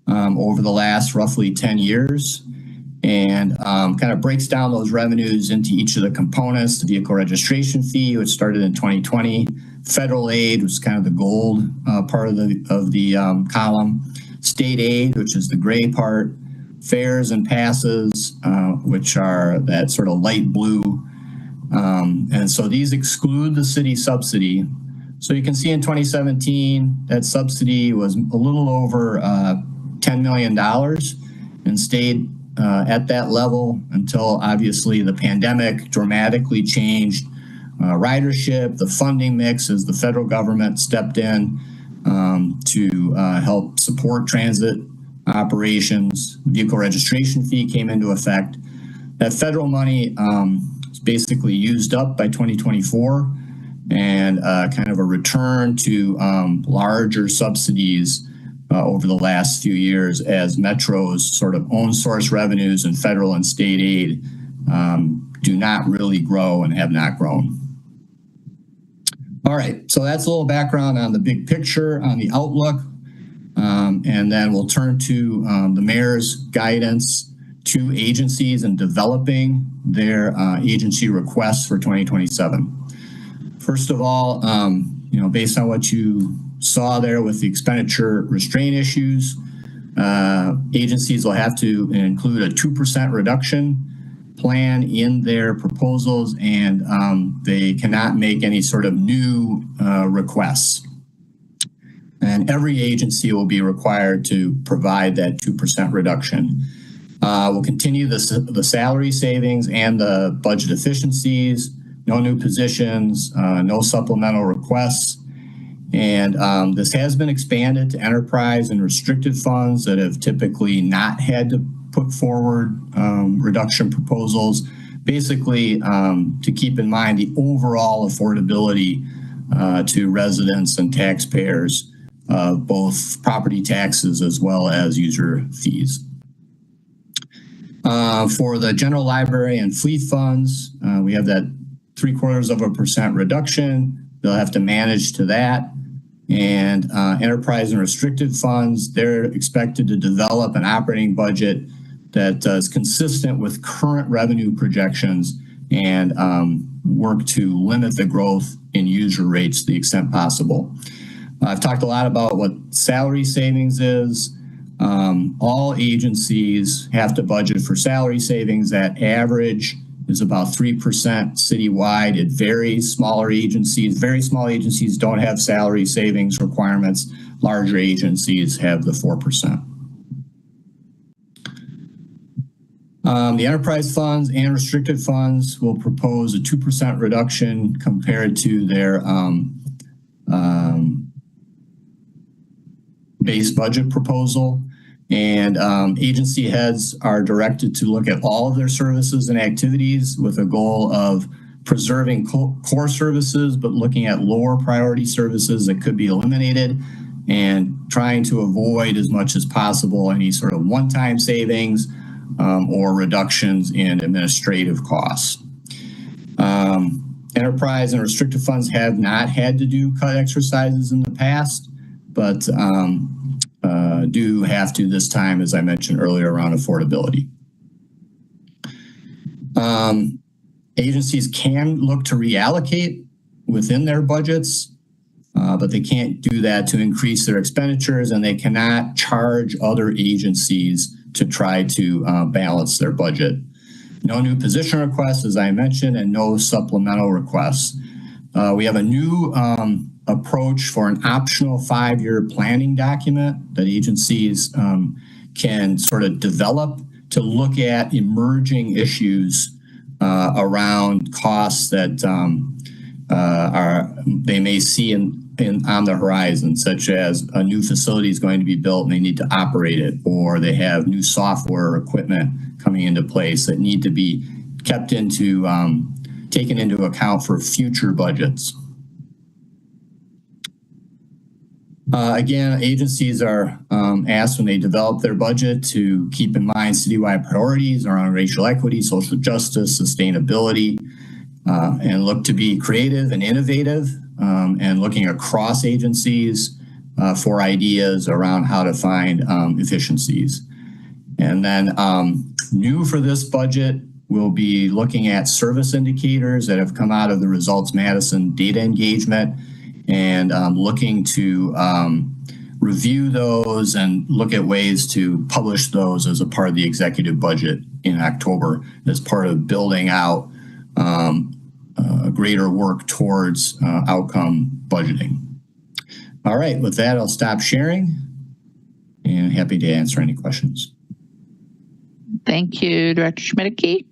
over the last roughly 10 years, and kind of breaks down those revenues into each of the components. The vehicle registration fee, which started in 2020, federal aid, which is kind of the gold part of the column, state aid, which is the gray part, fares and passes, which are that sort of light blue. And so these exclude the city subsidy. So you can see in 2017, that subsidy was a little over $10 million and stayed at that level until obviously the pandemic dramatically changed ridership, the funding mix as the federal government stepped in to help support transit operations. Vehicle registration fee came into effect. That federal money was basically used up by 2024, and kind of a return to larger subsidies over the last few years as Metro's sort of own source revenues and federal and state aid do not really grow and have not grown. All right, so that's a little background on the big picture, on the outlook. And then we'll turn to the mayor's guidance to agencies in developing their agency requests for 2027. First of all, based on what you saw there with the expenditure restraint issues, agencies will have to include a 2% reduction plan in their proposals, and they cannot make any sort of new requests. And every agency will be required to provide that 2% reduction. We'll continue the salary savings and the budget efficiencies, no new positions, no supplemental requests. And this has been expanded to enterprise and restricted funds that have typically not had to put forward reduction proposals, basically to keep in mind the overall affordability to residents and taxpayers of both property taxes as well as user fees. For the general library and fleet funds, we have that 0.75% reduction. They'll have to manage to that. And enterprise and restricted funds, they're expected to develop an operating budget that is consistent with current revenue projections and work to limit the growth in user rates to the extent possible. I've talked a lot about what salary savings is. All agencies have to budget for salary savings. That average is about 3% citywide. It varies. Smaller agencies, very small agencies don't have salary savings requirements. Larger agencies have the 4%. The enterprise funds and restricted funds will propose a 2% reduction compared to their base budget proposal. And agency heads are directed to look at all of their services and activities with a goal of preserving core services, but looking at lower priority services that could be eliminated and trying to avoid as much as possible any sort of one-time savings or reductions in administrative costs. Enterprise and restricted funds have not had to do cut exercises in the past, but do have to this time, as I mentioned earlier, around affordability. Agencies can look to reallocate within their budgets, but they can't do that to increase their expenditures, and they cannot charge other agencies to try to balance their budget. No new position requests, as I mentioned, and no supplemental requests. We have a new approach for an optional 5-year planning document that agencies can sort of develop to look at emerging issues around costs that they may see in on the horizon, such as a new facility is going to be built and they need to operate it, or they have new software or equipment coming into place that need to be kept into, taken into account for future budgets. Again, agencies are asked when they develop their budget to keep in mind citywide priorities around racial equity, social justice, sustainability, and look to be creative and innovative, and looking across agencies for ideas around how to find efficiencies. And then new for this budget, we'll be looking at service indicators that have come out of the Results Madison data engagement, and looking to review those and look at ways to publish those as a part of the executive budget in October as part of building out greater work towards outcome budgeting. All right, with that, I'll stop sharing and happy to answer any questions. Thank you, Director Schmidtke.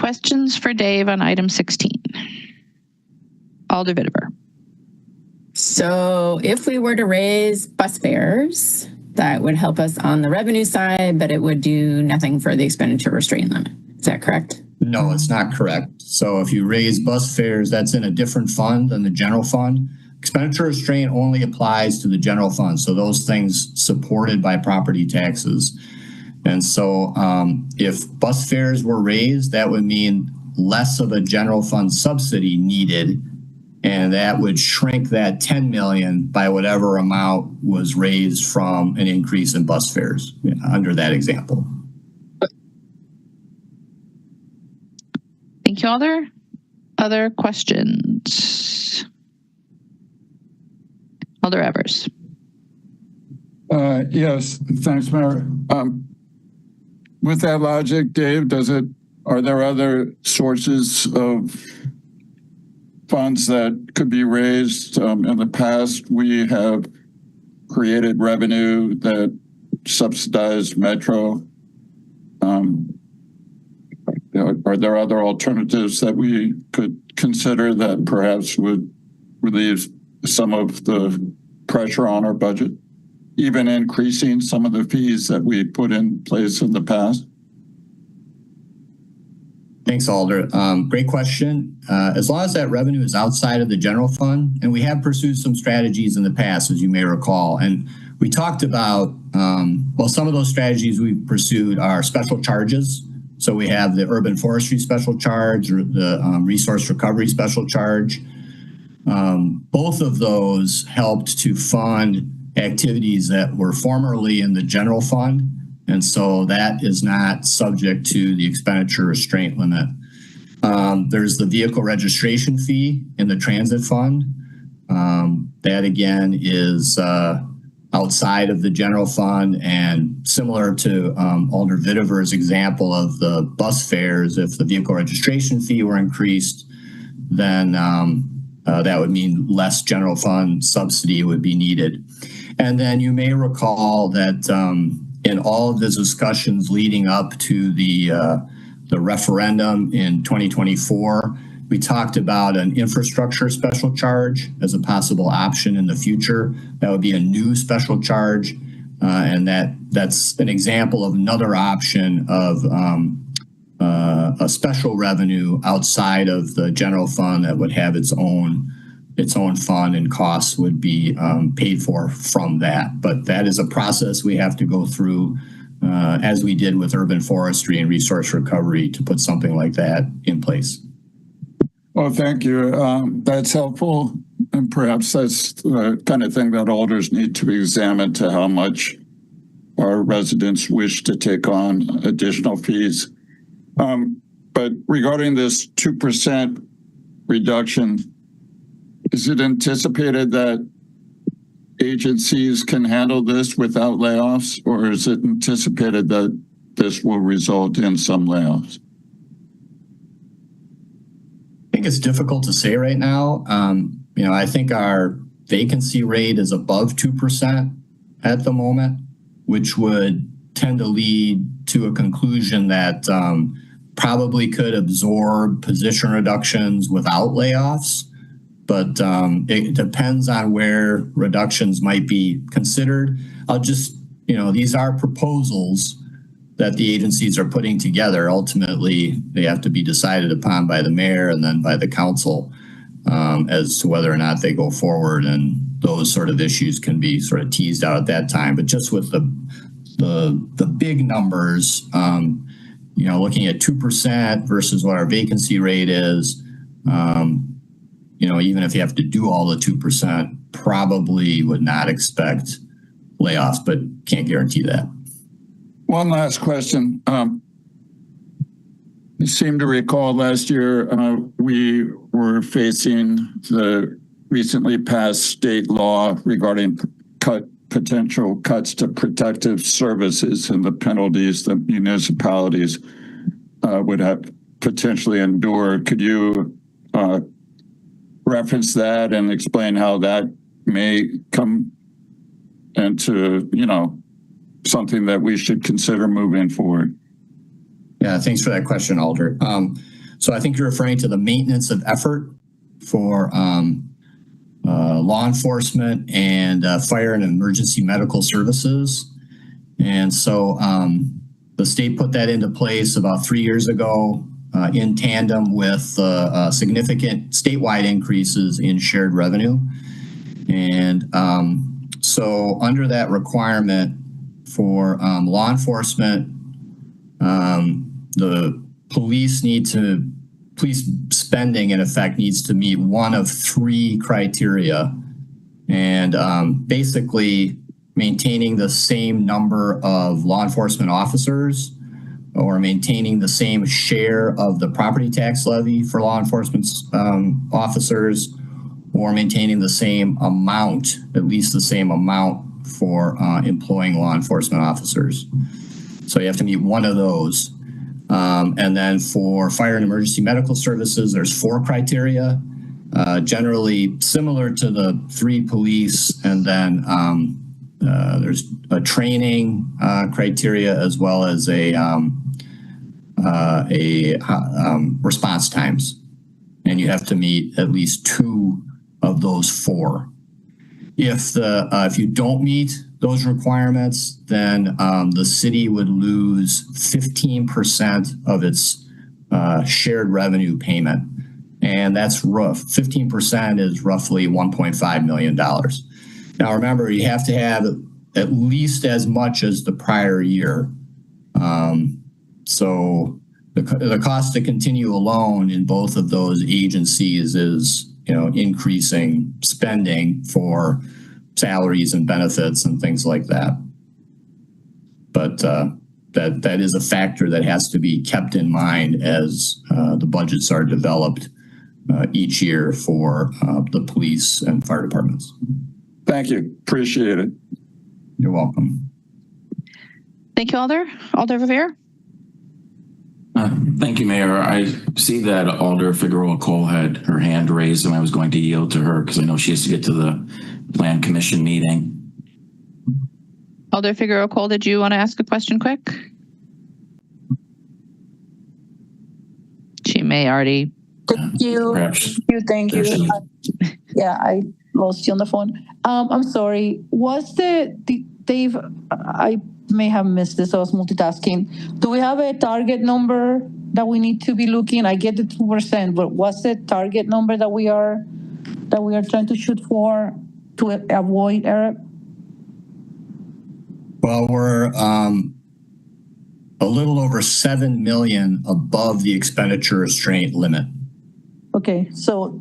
Questions for Dave on item 16? Alder Vittever. So if we were to raise bus fares, that would help us on the revenue side, but it would do nothing for the expenditure restraint limit. Is that correct? No, it's not correct. So if you raise bus fares, that's in a different fund than the general fund. Expenditure restraint only applies to the general fund. So those things supported by property taxes. And so if bus fares were raised, that would mean less of a general fund subsidy needed, and that would shrink that 10 million by whatever amount was raised from an increase in bus fares under that example. Thank you, Alder. Other questions? Alder Evers. Yes, thanks, Mayor. With that logic, Dave, are there other sources of funds that could be raised? In the past, we have created revenue that subsidized Metro. Are there other alternatives that we could consider that perhaps would relieve some of the pressure on our budget, even increasing some of the fees that we put in place in the past? Thanks, Alder. Great question. As long as that revenue is outside of the general fund, and we have pursued some strategies in the past, as you may recall, and we talked about, well, some of those strategies we've pursued are special charges. So we have the urban forestry special charge or the resource recovery special charge. Both of those helped to fund activities that were formerly in the general fund. And so that is not subject to the expenditure restraint limit. There's the vehicle registration fee in the transit fund. That again is outside of the general fund, and similar to Alder Vittever's example of the bus fares, if the vehicle registration fee were increased, then that would mean less general fund subsidy would be needed. And then you may recall that in all of the discussions leading up to the referendum in 2024, we talked about an infrastructure special charge as a possible option in the future. That would be a new special charge, and that's an example of another option of a special revenue outside of the general fund that would have its own fund, and costs would be paid for from that. But that is a process we have to go through, as we did with urban forestry and resource recovery, to put something like that in place. Well, thank you. That's helpful. And perhaps that's the kind of thing that alders need to examine, to how much our residents wish to take on additional fees. But regarding this 2% reduction, is it anticipated that agencies can handle this without layoffs, or is it anticipated that this will result in some layoffs? I think it's difficult to say right now. I think our vacancy rate is above 2% at the moment, which would tend to lead to a conclusion that probably could absorb position reductions without layoffs. but it depends on where reductions might be considered. I'll just, these are proposals that the agencies are putting together. Ultimately, they have to be decided upon by the mayor and then by the council as to whether or not they go forward, and those sort of issues can be sort of teased out at that time. But just with the big numbers, looking at 2% versus what our vacancy rate is, even if you have to do all the 2%, probably would not expect layoffs, but can't guarantee that. One last question. I seem to recall last year we were facing the recently passed state law regarding potential cuts to protective services and the penalties that municipalities would have potentially endure. Could you reference that and explain how that may come into, something that we should consider moving forward? Yeah, thanks for that question, Alder. So I think you're referring to the maintenance of effort for law enforcement and fire and emergency medical services. And so the state put that into place about 3 years ago in tandem with significant statewide increases in shared revenue. And so under that requirement for law enforcement, the police spending in effect needs to meet one of 3 criteria, and basically maintaining the same number of law enforcement officers or maintaining the same share of the property tax levy for law enforcement officers, or maintaining the same amount, at least the same amount for employing law enforcement officers. So you have to meet one of those. And then for fire and emergency medical services, there's 4 criteria, generally similar to the 3 police. And then there's a training criteria as well as a response times. And you have to meet at least 2 of those 4. If you don't meet those requirements, then the city would lose 15% of its shared revenue payment. And that's rough. 15% is roughly $1.5 million. Now, remember, you have to have at least as much as the prior year. So the cost to continue alone in both of those agencies is, increasing spending for salaries and benefits and things like that. But that is a factor that has to be kept in mind as the budgets are developed each year for the police and fire departments. Thank you. Appreciate it. You're welcome. Thank you, Alder. Alder Rivera. Thank you, Mayor. I see that Alder Figueroa Cole had her hand raised, and I was going to yield to her because I know she has to get to the Plan Commission meeting. Alder Figueroa Cole, did you want to ask a question quick? She may already. Thank you. Perhaps. Thank you. Yeah, I lost you on the phone. I'm sorry. Was Dave, I may have missed this. I was multitasking. Do we have a target number that we need to be looking? I get the 2%, but what's the target number that we are trying to shoot for to avoid error? Well, we're a little over 7 million above the expenditure restraint limit. Okay, so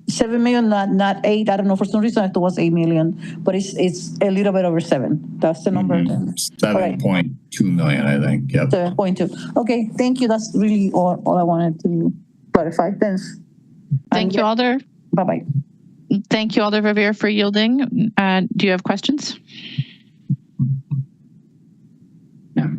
7 million, not 8. I don't know, for some reason I thought it was 8 million, but it's a little bit over 7. That's the number. 7.2 million, I think. Yep. 7.2. Okay, thank you. That's really all I wanted to clarify. Thanks. Thank you, Alder. Bye-bye. Thank you, Alder Rivera, for yielding. Do you have questions?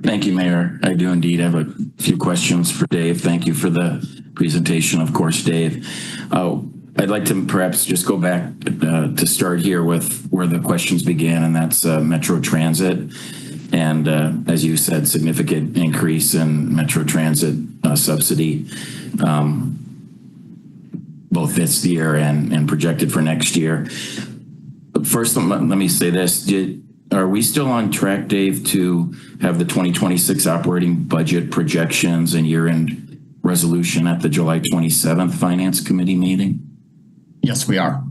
Thank you, Mayor. I do indeed have a few questions for Dave. Thank you for the presentation, of course, Dave. I'd like to perhaps just go back to start here with where the questions began, and that's Metro Transit. And as you said, significant increase in Metro Transit subsidy. both this year and projected for next year. First, let me say this. Are we still on track, Dave, to have the 2026 operating budget projections and year-end resolution at the July 27th Finance Committee meeting? Yes, we are.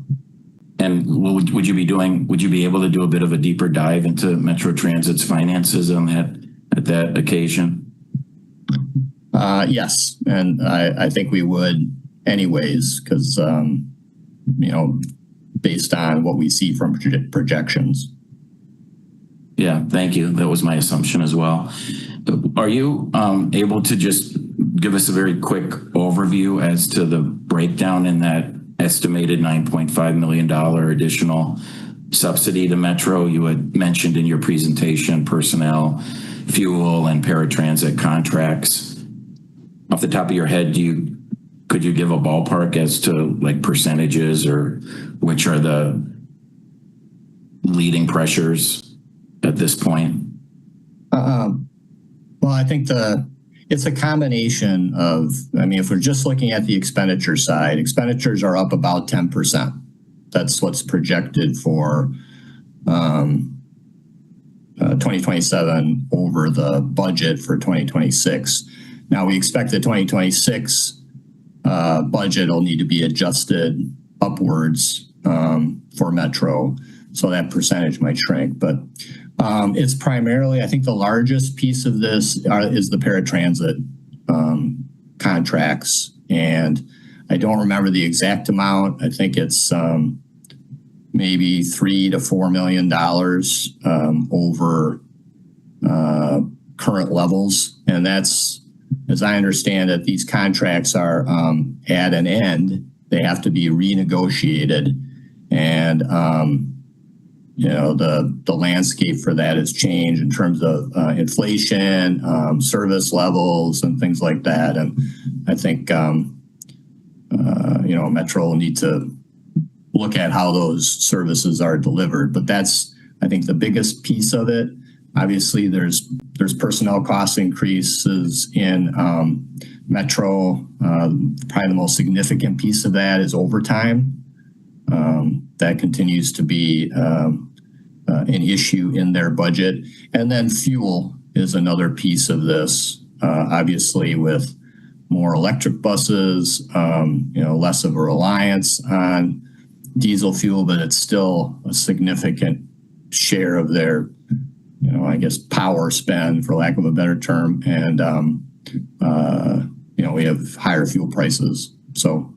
And would you be able to do a bit of a deeper dive into Metro Transit's finances on at that occasion? Yes, and I think we would anyways, because, based on what we see from projections. Yeah, thank you. That was my assumption as well. Are you able to just give us a very quick overview as to the breakdown in that estimated $9.5 million additional subsidy to Metro? You had mentioned in your presentation personnel, fuel, and paratransit contracts. Off the top of your head, could you give a ballpark as to like percentages or which are the leading pressures at this point? Well, I think it's a combination of, if we're just looking at the expenditure side, expenditures are up about 10%. That's what's projected for 2027 over the budget for 2026. Now we expect the 2026 budget will need to be adjusted upwards for Metro, so that percentage might shrink. But it's primarily, I think the largest piece of this is the paratransit contracts. And I don't remember the exact amount. I think it's maybe $3 to $4 million over current levels. And that's, as I understand it, these contracts are at an end. They have to be renegotiated. And the landscape for that has changed in terms of inflation, service levels, and things like that. And I think Metro will need to look at how those services are delivered. But that's, I think, the biggest piece of it. Obviously, there's personnel cost increases in Metro. Probably the most significant piece of that is overtime. That continues to be an issue in their budget. And then fuel is another piece of this, obviously with more electric buses, less of a reliance on diesel fuel, but it's still a significant share of their, power spend, for lack of a better term. And, we have higher fuel prices. So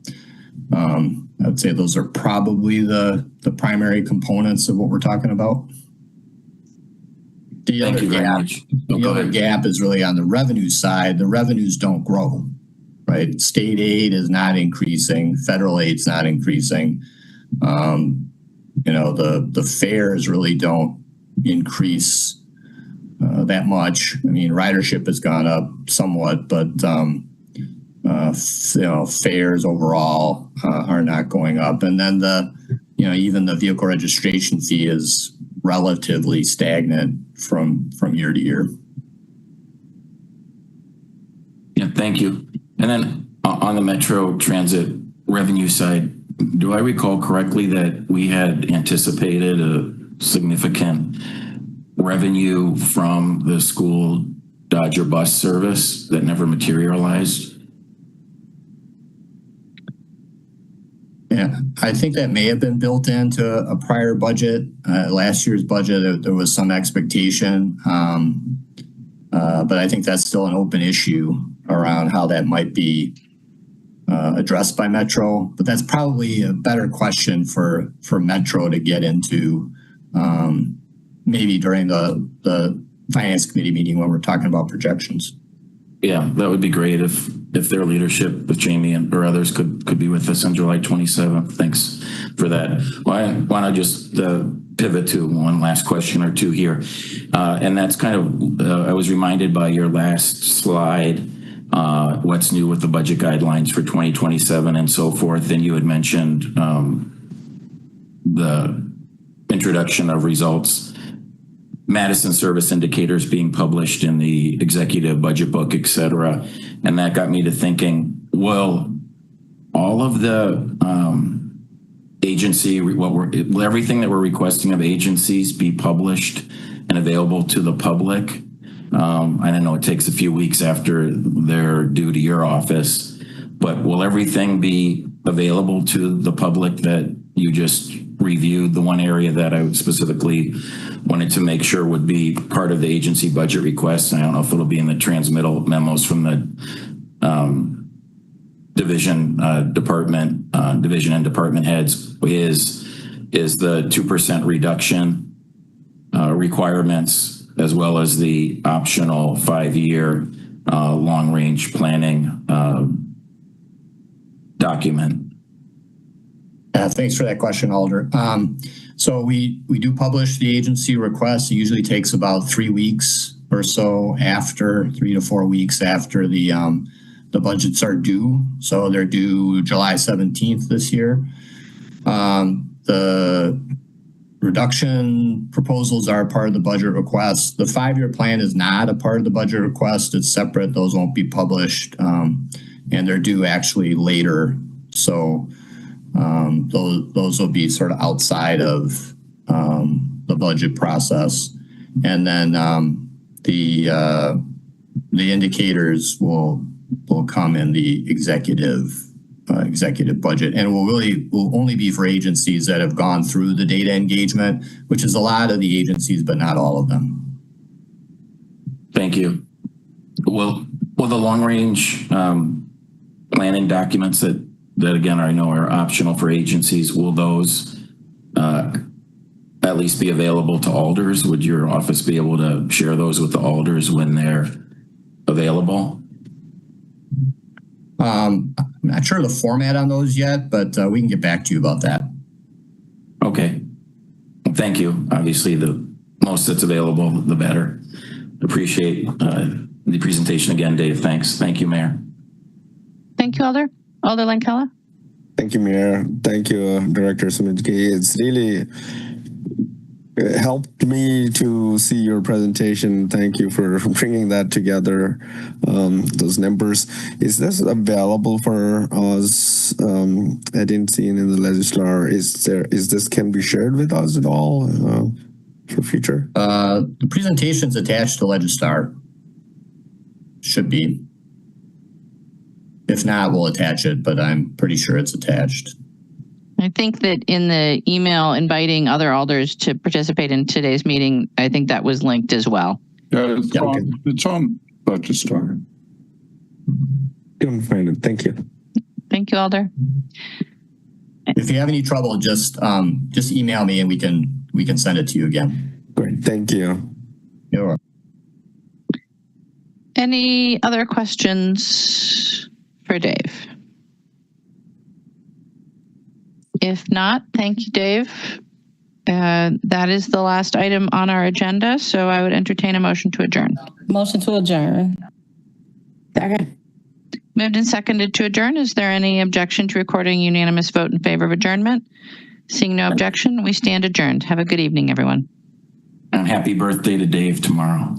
I would say those are probably the primary components of what we're talking about. The other gap is really on the revenue side. The revenues don't grow, right? State aid is not increasing. Federal aid is not increasing. The fares really don't increase that much. Ridership has gone up somewhat, but fares overall are not going up. And then even the vehicle registration fee is relatively stagnant from year to year. Yeah, thank you. And then on the Metro Transit revenue side, do I recall correctly that we had anticipated a significant revenue from the school Dodger bus service that never materialized? Yeah, I think that may have been built into a prior budget. Last year's budget, there was some expectation, but I think that's still an open issue around how that might be addressed by Metro. But that's probably a better question for Metro to get into maybe during the Finance Committee meeting when we're talking about projections. Yeah, that would be great if their leadership with Jamie or others could be with us on July 27th. Thanks for that. Why don't I just pivot to one last question or two here. And that's kind of, I was reminded by your last slide, what's new with the budget guidelines for 2027 and so forth. And you had mentioned the introduction of results, Madison service indicators being published in the executive budget book, et cetera. And that got me to thinking, will all of the agency, will everything that we're requesting of agencies be published and available to the public? I know it takes a few weeks after they're due to your office, but will everything be available to the public that you just reviewed? The one area that I specifically wanted to make sure would be part of the agency budget request, and I don't know if it'll be in the transmittal memos from the division and department heads, is the 2% reduction requirements, as well as the optional 5-year long-range planning document. Thanks for that question, Alder. So we do publish the agency request. It usually takes about 3 weeks or so after, 3 to 4 weeks after the budgets are due. So they're due July 17th this year. The reduction proposals are part of the budget request. The 5-year plan is not a part of the budget request. It's separate. Those won't be published, and they're due actually later. So those will be sort of outside of the budget process. And then the indicators will come in the executive budget, and will only be for agencies that have gone through the data engagement, which is a lot of the agencies, but not all of them. Thank you. Will the long range planning documents that again I know are optional for agencies, will those at least be available to alders? Would your office be able to share those with the alders when they're available? I'm not sure the format on those yet, but we can get back to you about that. Okay. Thank you. Obviously, the most that's available, the better. Appreciate the presentation again, Dave. Thanks. Thank you, Mayor. Thank you, Alder. Alder Lankella. Thank you, Mayor. Thank you, Director Sumitsky. It's really helped me to see your presentation. Thank you for bringing that together, those numbers. Is this available for us? I didn't see it in the legislature. Is this can be shared with us at all for future? The presentation's attached to Legistar. Should be. If not, we'll attach it, but I'm pretty sure it's attached. I think that in the email inviting other alders to participate in today's meeting, I think that was linked as well. Yeah, it's on Legistar. Couldn't find it. Thank you. Thank you, Alder. If you have any trouble, just email me and we can send it to you again. Great. Thank you. You're welcome. Any other questions for Dave? If not, thank you, Dave. That is the last item on our agenda, so I would entertain a motion to adjourn. Motion to adjourn. Second. Moved and seconded to adjourn. Is there any objection to recording unanimous vote in favor of adjournment? Seeing no objection, we stand adjourned. Have a good evening, everyone. And happy birthday to Dave tomorrow.